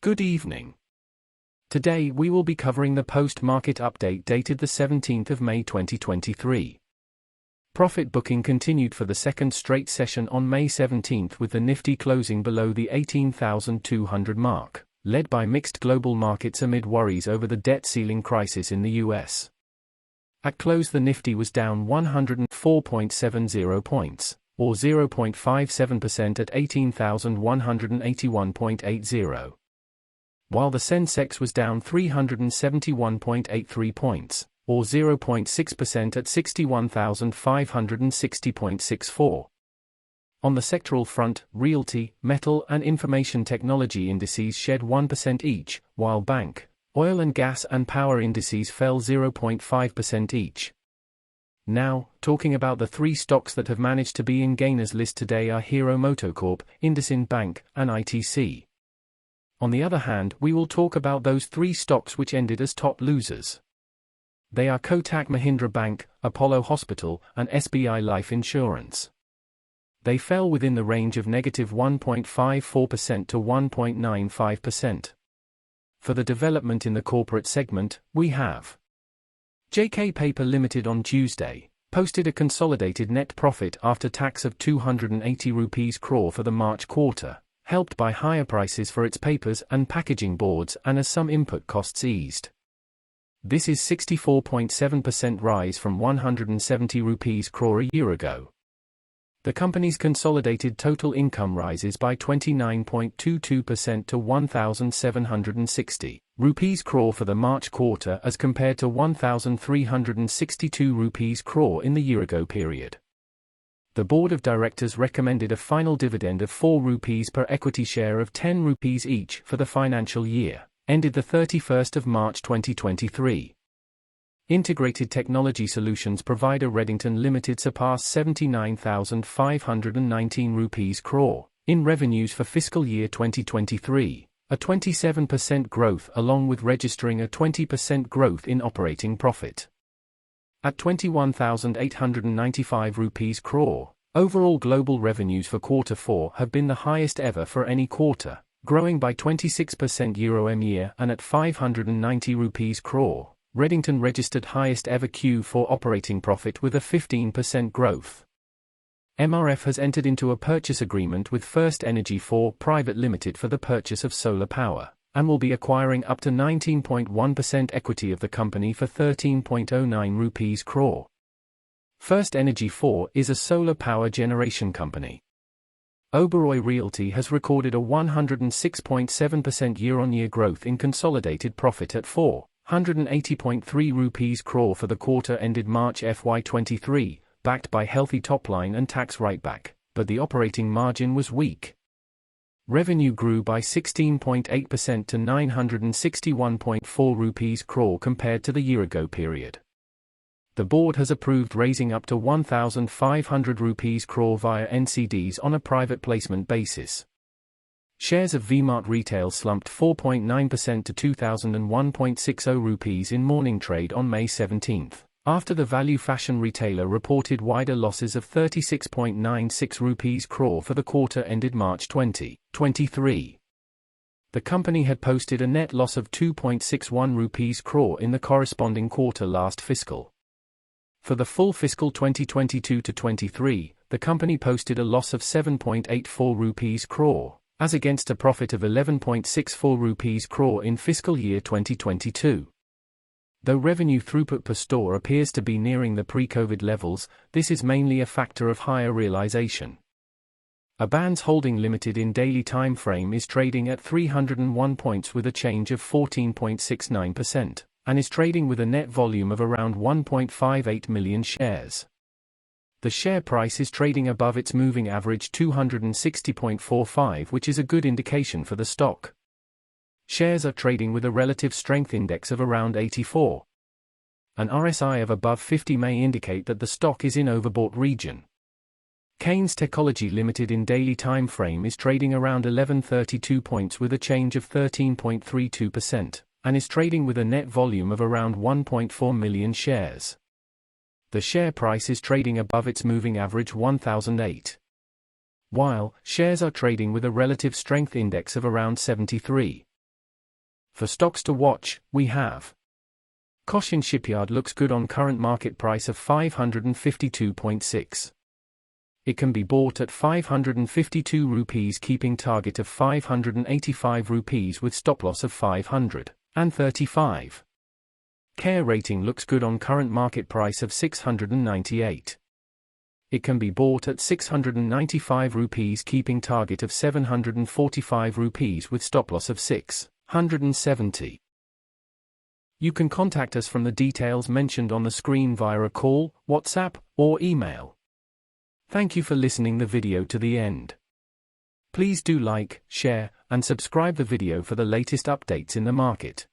Good evening. Today we will be covering the post-market update dated the 17th of May 2023. Profit booking continued for the second straight session on May 17th with the Nifty closing below the 18,200 mark, led by mixed global markets amid worries over the debt ceiling crisis in the US. At close the Nifty was down 104.70 points, or 0.57% at 18,181.80. While the Sensex was down 371.83 points, or 0.6% at 61,560.64. On the sectoral front, realty, metal and information technology indices shed 1% each, while bank, oil and gas and power indices fell 0.5% each. Now, talking about the three stocks that have managed to be in gainers list today are Hero Motocorp, IndusInd Bank, and ITC. On the other hand, we will talk about those three stocks which ended as top losers. They are Kotak Mahindra Bank, Apollo Hospital, and SBI Life Insurance. They fell within the range of negative 1.54% to 1.95%. For the development in the corporate segment, we have JK Paper Limited on Tuesday posted a consolidated net profit after tax of 280 rupees crore for the March quarter, helped by higher prices for its papers and packaging boards and as some input costs eased. This is 64.7% rise from 170 rupees crore a year ago. The company's consolidated total income rises by 29.22% to 1,760 rupees crore for the March quarter as compared to 1,362 rupees crore in the year-ago period. The Board of Directors recommended a final dividend of 4 rupees per equity share of 10 rupees each for the financial year, ended the 31st of March 2023. Integrated technology solutions provider REDINGTON Limited surpassed 79,519 rupees crore in revenues for fiscal year 2023, a 27% growth along with registering a 20% growth in operating profit. At 21,895 rupees crore, overall global revenues for quarter 4 have been the highest ever for any quarter, growing by 26% year-on-year, and at 590 rupees crore, REDINGTON registered highest ever Q4 operating profit with a 15% growth. MRF has entered into a purchase agreement with First Energy 4 Private Limited for the purchase of solar power, and will be acquiring up to 19.1% equity of the company for 13.09 rupees crore. First Energy 4 is a solar power generation company. OBEROI Realty has recorded a 106.7% year-on-year growth in consolidated profit at 480.3 rupees crore for the quarter ended March FY23, backed by healthy top-line and tax write-back, but the operating margin was weak. Revenue grew by 16.8% to 961.4 rupees crore compared to the year-ago period. The board has approved raising up to 1,500 rupees crore via NCDs on a private placement basis. Shares of V-MART retail slumped 4.9% to 2,001.60 rupees in morning trade on May 17, after the value fashion retailer reported wider losses of 36.96 rupees crore for the quarter ended March 2023. The company had posted a net loss of 2.61 rupees crore in the corresponding quarter last fiscal. For the full fiscal 2022-23, the company posted a loss of 7.84 rupees crore, as against a profit of 11.64 rupees crore in fiscal year 2022. Though revenue throughput per store appears to be nearing the pre-COVID levels, this is mainly a factor of higher realization. Abands Holding Limited in daily time frame is trading at 301 points with a change of 14.69%, and is trading with a net volume of around 1.58 million shares. The share price is trading above its moving average 260.45, which is a good indication for the stock. Shares are trading with a relative strength index of around 84. An RSI of above 50 may indicate that the stock is in overbought region. Kaynes Technology Limited in daily time frame is trading around 1132 points with a change of 13.32%, and is trading with a net volume of around 1.4 million shares. The share price is trading above its moving average 1008. While shares are trading with a relative strength index of around 73. For stocks to watch, we have Caution Shipyard looks good on current market price of 552.6. It can be bought at 552 rupees, keeping target of 585 rupees with stop loss of 535. Care rating looks good on current market price of 698. It can be bought at 695 rupees, keeping target of 745 rupees with stop loss of 670. You can contact us from the details mentioned on the screen via a call, WhatsApp, or email. Thank you for listening the video to the end. Please do like, share, and subscribe the video for the latest updates in the market.